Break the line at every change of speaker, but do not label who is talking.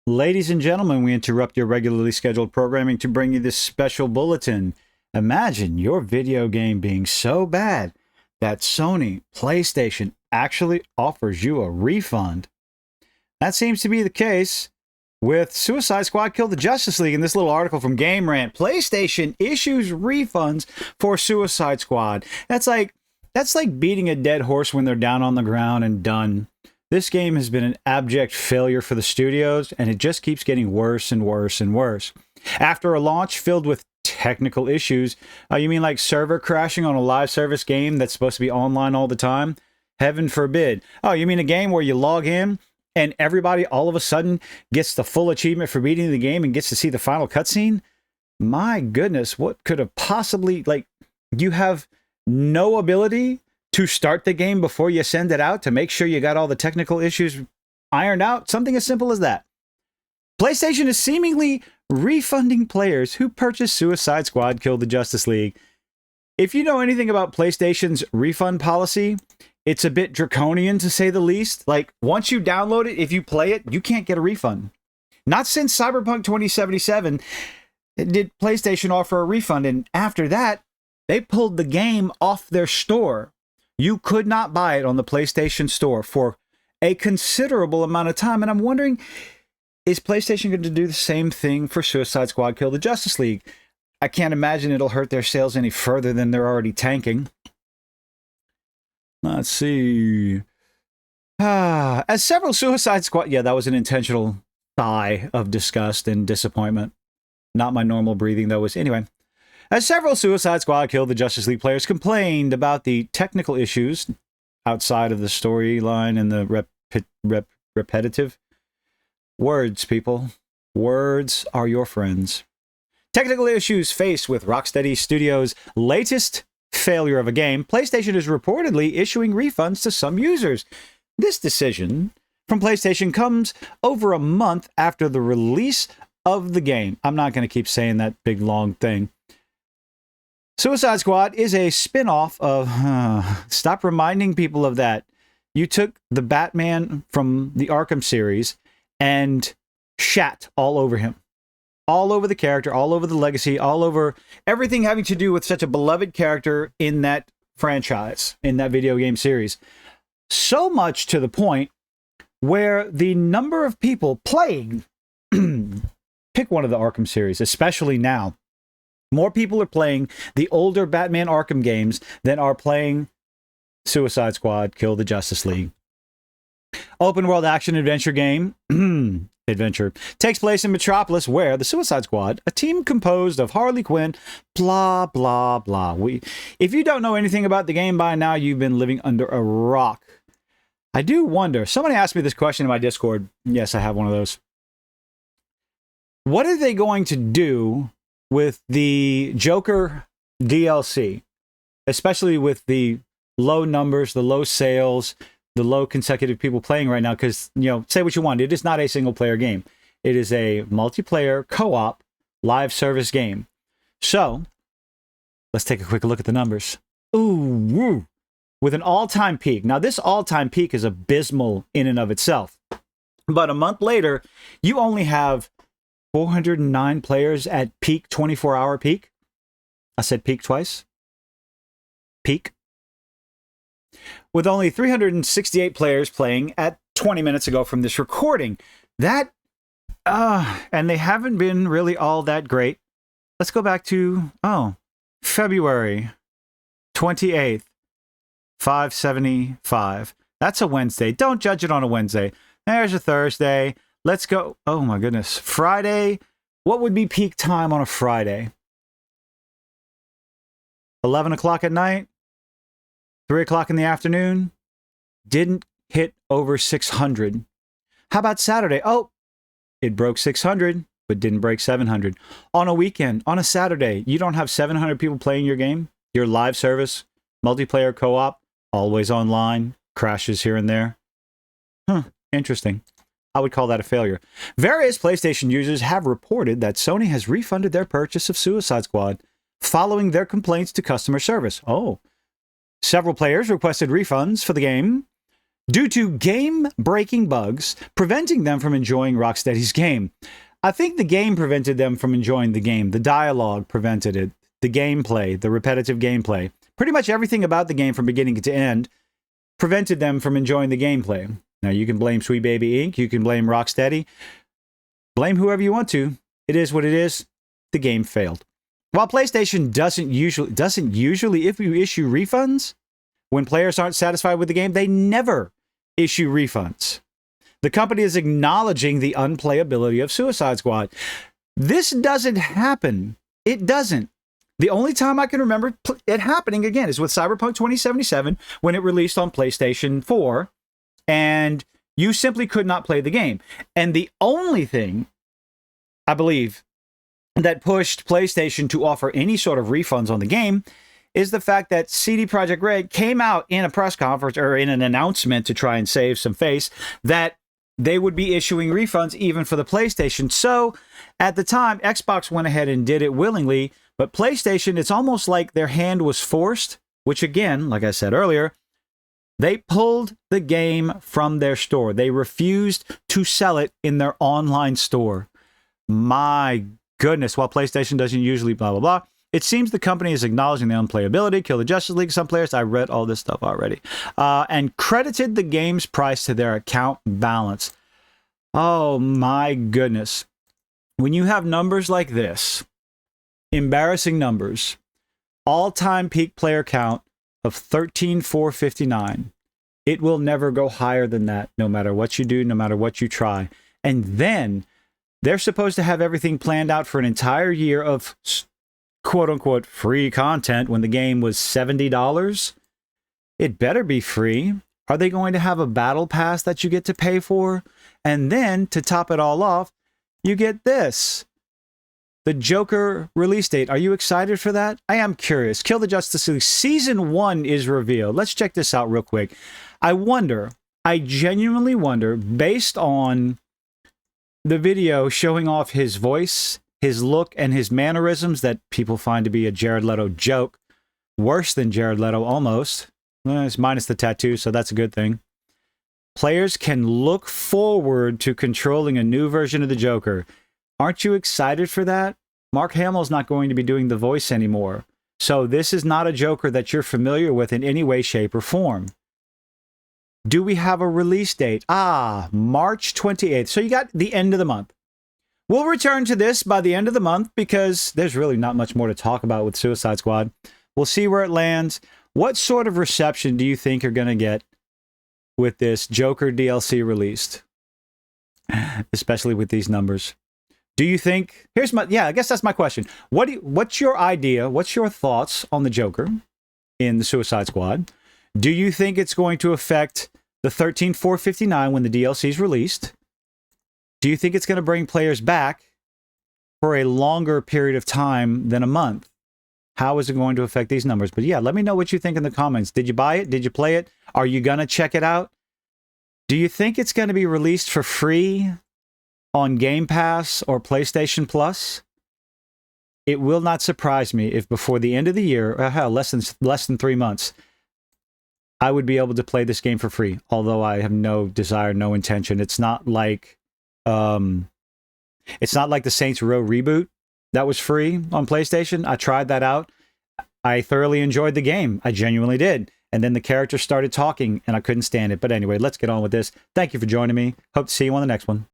Ladies and gentlemen, we interrupt your regularly scheduled programming to bring you this special bulletin. Imagine your video game being so bad that Sony PlayStation actually offers you a refund. That seems to be the case with Suicide Squad Kill the Justice League. In this little article from Game Rant, PlayStation issues refunds for Suicide Squad. That's like beating a dead horse when they're down on the ground and done. This game has been an abject failure for the studios, and it just keeps getting worse and worse and worse. After a launch filled with technical issues, you mean like server crashing on a live service game that's supposed to be online all the time? Heaven forbid. Oh, you mean a game where you log in and everybody all of a sudden gets the full achievement for beating the game and gets to see the final cutscene? My goodness, what could have possibly, you have no ability to start the game before you send it out to make sure you got all the technical issues ironed out? Something as simple as that. PlayStation is seemingly refunding players who purchased Suicide Squad Kill the Justice League. If you know anything about PlayStation's refund policy, it's a bit draconian to say the least. Like, once you download it, if you play it, you can't get a refund. Not since Cyberpunk 2077 did PlayStation offer a refund, and after that, they pulled the game off their store. You could not buy it on the PlayStation Store for a considerable amount of time. And I'm wondering, is PlayStation going to do the same thing for Suicide Squad Kill the Justice League? I can't imagine it'll hurt their sales any further than they're already tanking. Let's see. As several Suicide Squad... Yeah, that was an intentional sigh of disgust and disappointment. Not my normal breathing, that was... Anyway. As several Suicide Squad Kill the Justice League players complained about the technical issues outside of the storyline and the repetitive words, people. Words are your friends. Technical issues faced with Rocksteady Studios' latest failure of a game, PlayStation is reportedly issuing refunds to some users. This decision from PlayStation comes over a month after the release of the game. I'm not going to keep saying that big long thing. Suicide Squad is a spin-off of... stop reminding people of that. You took the Batman from the Arkham series and shat all over him. All over the character, all over the legacy, all over everything having to do with such a beloved character in that franchise, in that video game series. So much to the point where the number of people playing... pick one of the Arkham series, especially now. More people are playing the older Batman Arkham games than are playing Suicide Squad Kill the Justice League. Open world action adventure game adventure takes place in Metropolis, where the Suicide Squad, a team composed of Harley Quinn, blah blah blah. If you don't know anything about the game by now, you've been living under a rock. I do wonder, somebody asked me this question in my Discord. Yes, I have one of those. What are they going to do with the Joker DLC, especially with the low numbers, the low sales, the low consecutive people playing right now? Because, say what you want, it is not a single player game. It is a multiplayer co-op live service game. So let's take a quick look at the numbers. Ooh, woo. With an all-time peak. Now, this all-time peak is abysmal in and of itself. But a month later, you only have 409 players at peak, 24-hour peak. I said peak twice. Peak. With only 368 players playing at 20 minutes ago from this recording. That, and they haven't been really all that great. Let's go back to, February 28th, 575. That's a Wednesday. Don't judge it on a Wednesday. There's a Thursday. Let's go. Oh my goodness. Friday. What would be peak time on a Friday? 11 o'clock at night? 3 o'clock in the afternoon? Didn't hit over 600. How about Saturday? Oh, it broke 600, but didn't break 700. On a weekend, on a Saturday, you don't have 700 people playing your game? Your live service, multiplayer co-op, always online, crashes here and there? Interesting. I would call that a failure. Various PlayStation users have reported that Sony has refunded their purchase of Suicide Squad following their complaints to customer service. Oh. Several players requested refunds for the game due to game-breaking bugs preventing them from enjoying Rocksteady's game. I think the game prevented them from enjoying the game. The dialogue prevented it. The gameplay, the repetitive gameplay. Pretty much everything about the game from beginning to end prevented them from enjoying the gameplay. Now, you can blame Sweet Baby Inc. You can blame Rocksteady. Blame whoever you want to. It is what it is. The game failed. While PlayStation doesn't usually, if you issue refunds, when players aren't satisfied with the game, they never issue refunds. The company is acknowledging the unplayability of Suicide Squad. This doesn't happen. It doesn't. The only time I can remember it happening again is with Cyberpunk 2077 when it released on PlayStation 4, and you simply could not play the game. And the only thing, I believe, that pushed PlayStation to offer any sort of refunds on the game is the fact that CD Projekt Red came out in a press conference or in an announcement to try and save some face that they would be issuing refunds even for the PlayStation. So at the time, Xbox went ahead and did it willingly, but PlayStation, it's almost like their hand was forced, which again, like I said earlier, they pulled the game from their store. They refused to sell it in their online store. My goodness, while PlayStation doesn't usually blah, blah, blah, it seems the company is acknowledging the unplayability, Kill the Justice League, some players, I read all this stuff already, and credited the game's price to their account balance. Oh my goodness. When you have numbers like this, embarrassing numbers, all-time peak player count of 13,459, it will never go higher than that, no matter what you do, no matter what you try. And then they're supposed to have everything planned out for an entire year of quote-unquote free content when the game was $70. It better be free. Are they going to have a battle pass that you get to pay for? And then, to top it all off, you get this. The Joker release date. Are you excited for that? I am curious. Kill the Justice League Season 1 is revealed. Let's check this out real quick. I genuinely wonder, based on the video showing off his voice, his look, and his mannerisms that people find to be a Jared Leto joke. Worse than Jared Leto, almost. Well, it's minus the tattoo, so that's a good thing. Players can look forward to controlling a new version of the Joker. Aren't you excited for that? Mark Hamill's not going to be doing the voice anymore. So this is not a Joker that you're familiar with in any way, shape, or form. Do we have a release date? March 28th. So you got the end of the month. We'll return to this by the end of the month because there's really not much more to talk about with Suicide Squad. We'll see where it lands. What sort of reception do you think you're going to get with this Joker DLC released? Especially with these numbers. Do you think... I guess that's my question. What's your idea? What's your thoughts on the Joker in the Suicide Squad? Do you think it's going to affect the 13,459 when the DLC is released? Do you think it's going to bring players back for a longer period of time than a month? How is it going to affect these numbers? But yeah, let me know what you think in the comments. Did you buy it? Did you play it? Are you going to check it out? Do you think it's going to be released for free on Game Pass or PlayStation Plus? It will not surprise me if before the end of the year, less than 3 months, I would be able to play this game for free. Although I have no desire, no intention. It's not like the Saints Row reboot that was free on PlayStation. I tried that out. I thoroughly enjoyed the game. I genuinely did. And then the characters started talking and I couldn't stand it. But anyway, let's get on with this. Thank you for joining me. Hope to see you on the next one.